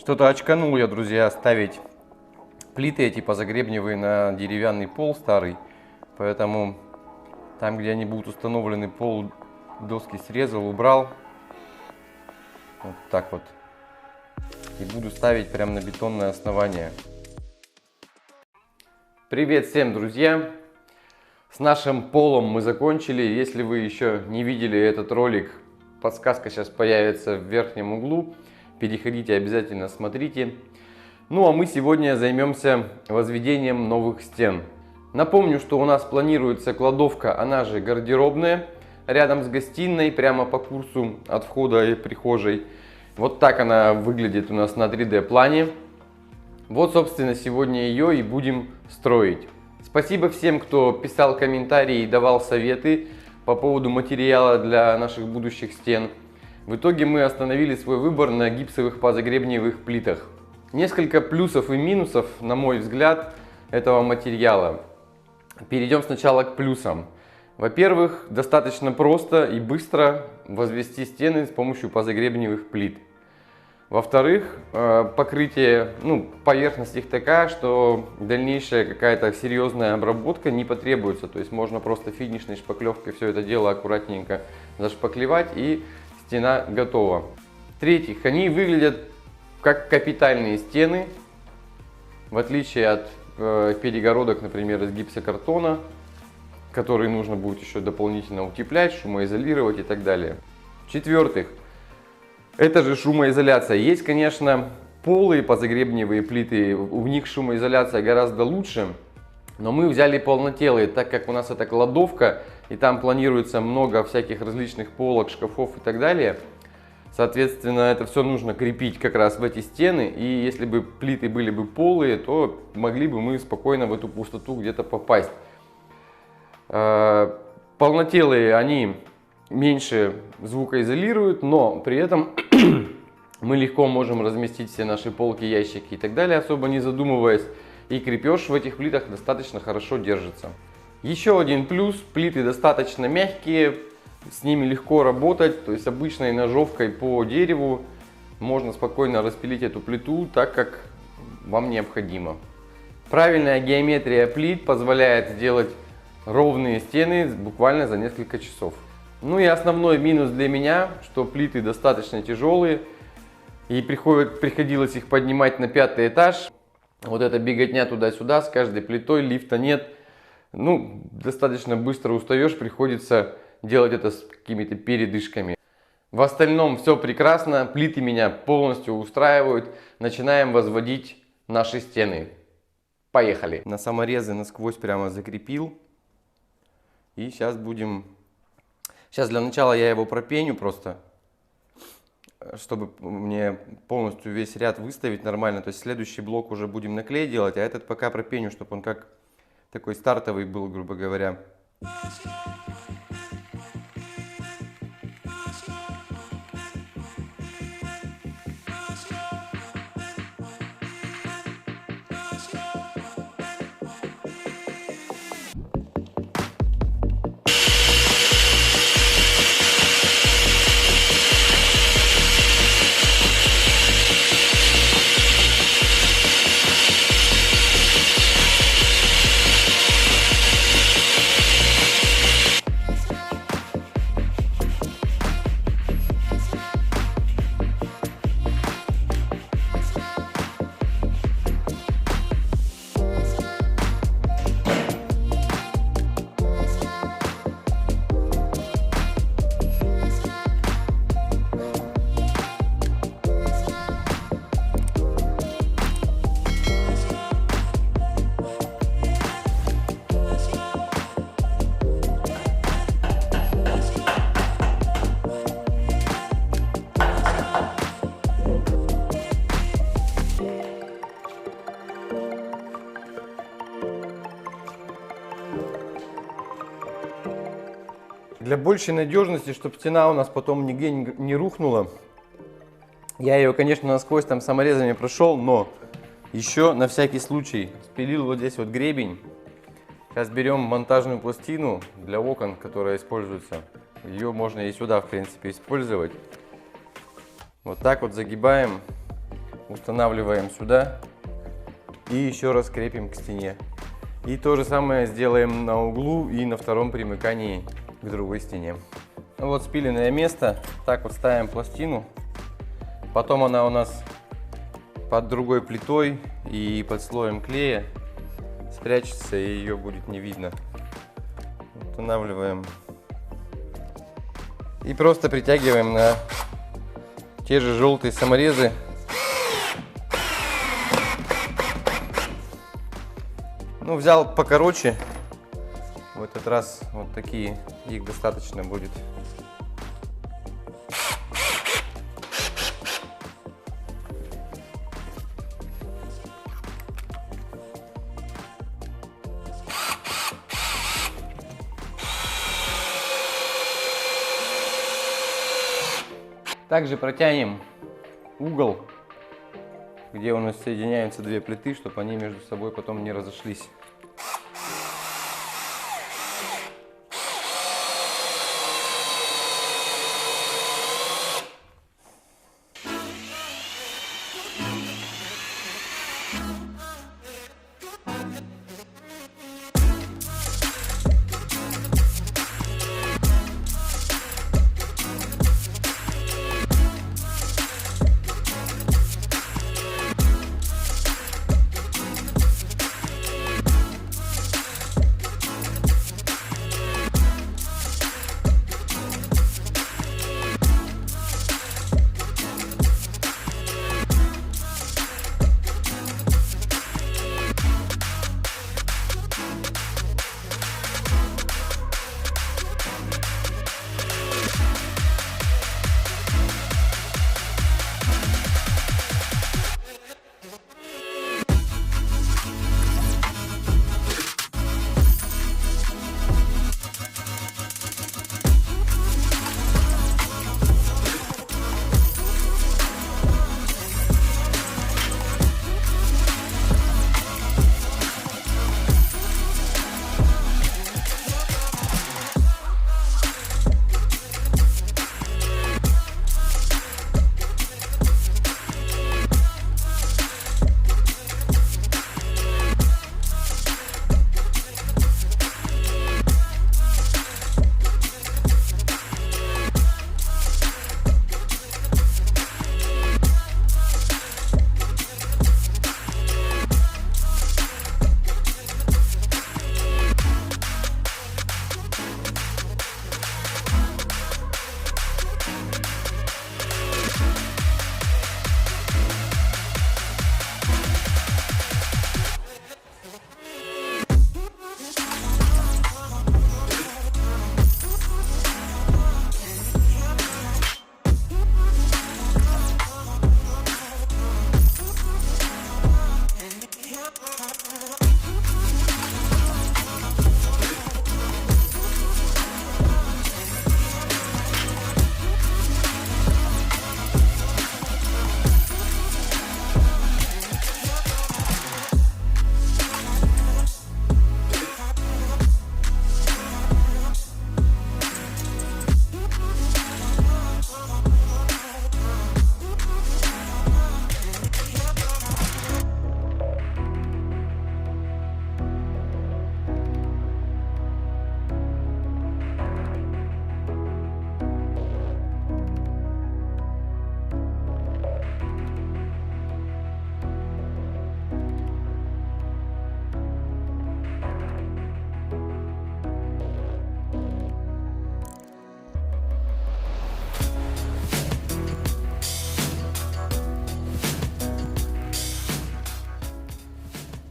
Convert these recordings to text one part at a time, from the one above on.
Что-то очканул я, друзья, ставить плиты эти позагребневые на деревянный пол старый. Поэтому там, где они будут установлены, пол доски срезал, убрал. Вот так вот. И буду ставить прямо на бетонное основание. Привет всем, друзья! С нашим полом мы закончили. Если вы еще не видели этот ролик, подсказка сейчас появится в верхнем углу. Переходите, обязательно смотрите. Ну а мы сегодня займемся возведением новых стен. Напомню, что у нас планируется кладовка, она же гардеробная, рядом с гостиной, прямо по курсу от входа и прихожей. Вот так она выглядит у нас на 3D плане. Вот, собственно, сегодня ее и будем строить. Спасибо всем, кто писал комментарии и давал советы по поводу материала для наших будущих стен. В итоге мы остановили свой выбор на гипсовых позагребневых плитах. Несколько плюсов и минусов, на мой взгляд, этого материала. Перейдем сначала к плюсам. Во-первых, достаточно просто и быстро возвести стены с помощью позагребневых плит. Во-вторых, покрытие, поверхность их такая, что дальнейшая какая-то серьезная обработка не потребуется. То есть можно просто финишной шпаклевкой все это дело аккуратненько зашпаклевать, и стена готова. В-третьих, они выглядят как капитальные стены, в отличие от перегородок, например, из гипсокартона, которые нужно будет еще дополнительно утеплять, шумоизолировать и так далее. В-четвертых, это же шумоизоляция. Есть, конечно, полые позагребневые плиты, у них шумоизоляция гораздо лучше, но мы взяли полнотелые, так как у нас это кладовка, и там планируется много всяких различных полок, шкафов и так далее. Соответственно, это все нужно крепить как раз в эти стены, и если бы плиты были бы полые, то могли бы мы спокойно в эту пустоту где-то попасть. Полнотелые, они меньше звукоизолируют, но при этом мы легко можем разместить все наши полки, ящики и так далее, особо не задумываясь, и крепеж в этих плитах достаточно хорошо держится. Еще один плюс: плиты достаточно мягкие, с ними легко работать, то есть обычной ножовкой по дереву можно спокойно распилить эту плиту так, как вам необходимо. Правильная геометрия плит позволяет сделать ровные стены буквально за несколько часов. Ну и основной минус для меня, что плиты достаточно тяжелые, и приходилось их поднимать на 5-й этаж. Вот эта беготня туда-сюда с каждой плитой, лифта нет. Достаточно быстро устаешь, приходится делать это с какими-то передышками. В остальном все прекрасно, плиты меня полностью устраивают. Начинаем возводить наши стены. Поехали! На саморезы насквозь прямо закрепил. И сейчас будем... Сейчас для начала я его пропеню просто, чтобы мне полностью весь ряд выставить нормально. То есть следующий блок уже будем на клей делать, а этот пока пропеню, чтобы он как такой стартовый был, грубо говоря. Для большей надежности, чтобы стена у нас потом нигде не рухнула, я ее, конечно, насквозь там саморезами прошел, но еще на всякий случай спилил вот здесь вот гребень. Сейчас берем монтажную пластину для окон, которая используется. Ее можно и сюда, в принципе, использовать. Вот так вот загибаем устанавливаем сюда и еще раз крепим к стене. И то же самое сделаем на углу и на втором примыкании к другой стене. Вот спиленное место, так вот ставим пластину, потом она у нас под другой плитой и под слоем клея спрячется, и ее будет не видно. Устанавливаем и просто притягиваем на те же желтые саморезы. Ну, взял покороче, в этот раз вот такие, их достаточно будет. Также протянем угол, где у нас соединяются две плиты, чтобы они между собой потом не разошлись.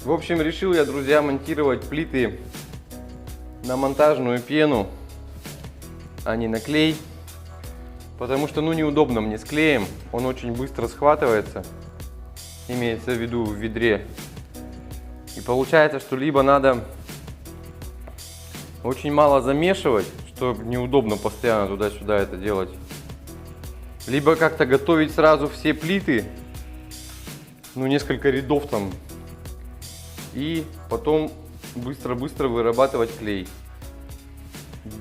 В общем, решил я, друзья, монтировать плиты на монтажную пену, а не на клей. Потому что, ну, неудобно мне с клеем. Он очень быстро схватывается, имеется в виду в ведре. И получается, что либо надо очень мало замешивать, что неудобно постоянно туда-сюда это делать. Либо как-то готовить сразу все плиты, ну, несколько рядов там, и потом быстро-быстро вырабатывать клей.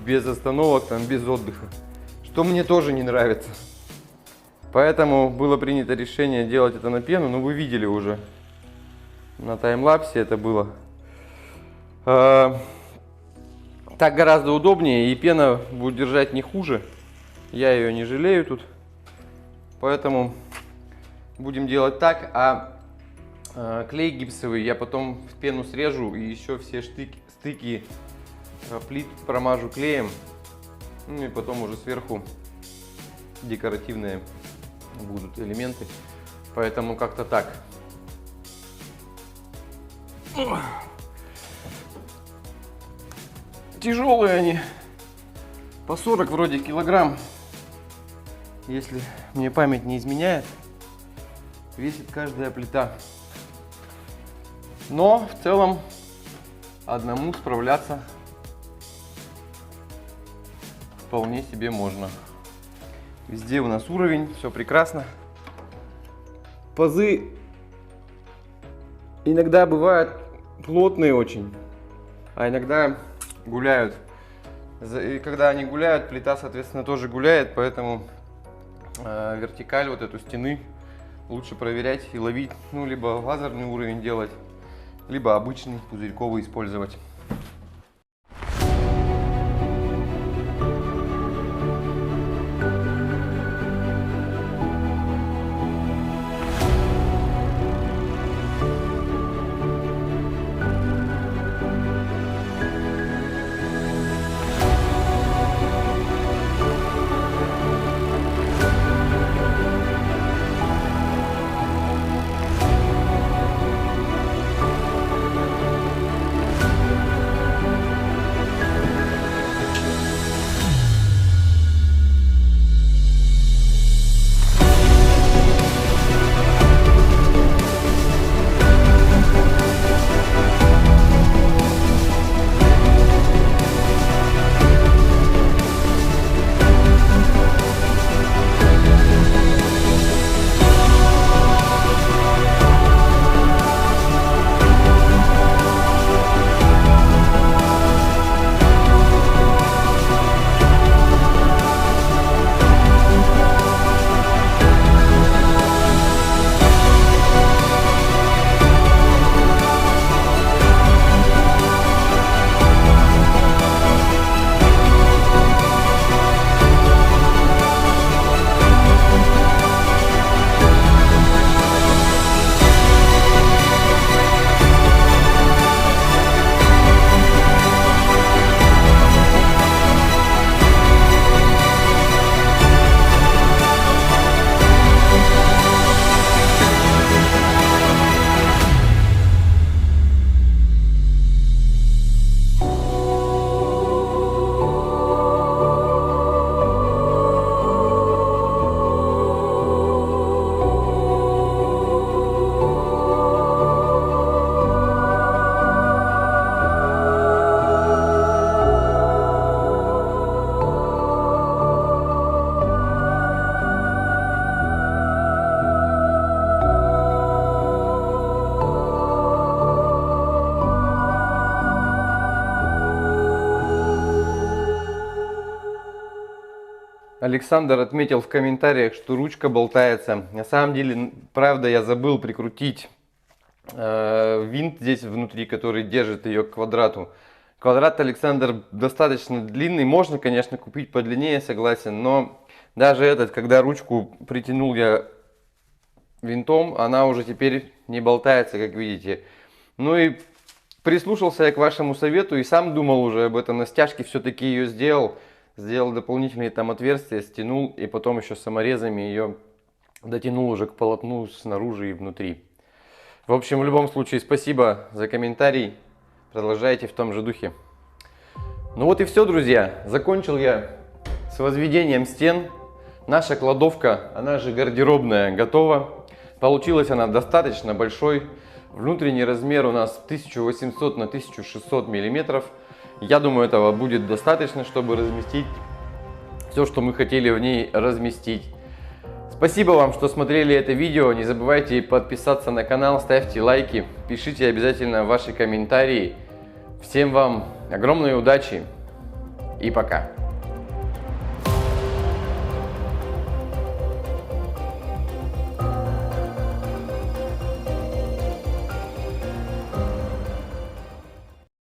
Без остановок, там, без отдыха. Что мне тоже не нравится. Поэтому было принято решение делать это на пену. Но вы видели уже на таймлапсе это было. Так гораздо удобнее, и пена будет держать не хуже. Я ее не жалею тут. Поэтому будем делать так. А клей гипсовый я потом в пену срежу и еще все стыки плит промажу клеем. Ну и потом уже сверху декоративные будут элементы. Поэтому как-то так. Тяжелые они. По 40 вроде килограмм. Если мне память не изменяет, весит каждая плита. Но в целом одному справляться вполне себе можно. Везде у нас уровень, все прекрасно. Пазы иногда бывают плотные очень, а иногда гуляют. И когда они гуляют, плита, соответственно, тоже гуляет, поэтому вертикаль вот эту стены лучше проверять и ловить. Ну, либо лазерный уровень делать, либо обычный пузырьковый использовать. Александр отметил в комментариях, что ручка болтается. На самом деле, правда, я забыл прикрутить винт здесь внутри, который держит ее к квадрату. Квадрат, Александр, достаточно длинный. Можно, конечно, купить подлиннее, согласен. Но даже этот, когда ручку притянул я винтом, она уже теперь не болтается, как видите. Ну и прислушался я к вашему совету и сам думал уже об этом. На стяжке все-таки ее сделал. Сделал дополнительные там отверстия, стянул и потом еще саморезами ее дотянул уже к полотну снаружи и внутри. В общем, в любом случае, спасибо за комментарий. Продолжайте в том же духе. Ну вот и все, друзья. Закончил я с возведением стен. Наша кладовка, она же гардеробная, готова. Получилась она достаточно большой. Внутренний размер у нас 1800 на 1600 миллиметров. Я думаю, этого будет достаточно, чтобы разместить все, что мы хотели в ней разместить. Спасибо вам, что смотрели это видео. Не забывайте подписаться на канал, ставьте лайки, пишите обязательно ваши комментарии. Всем вам огромной удачи и пока!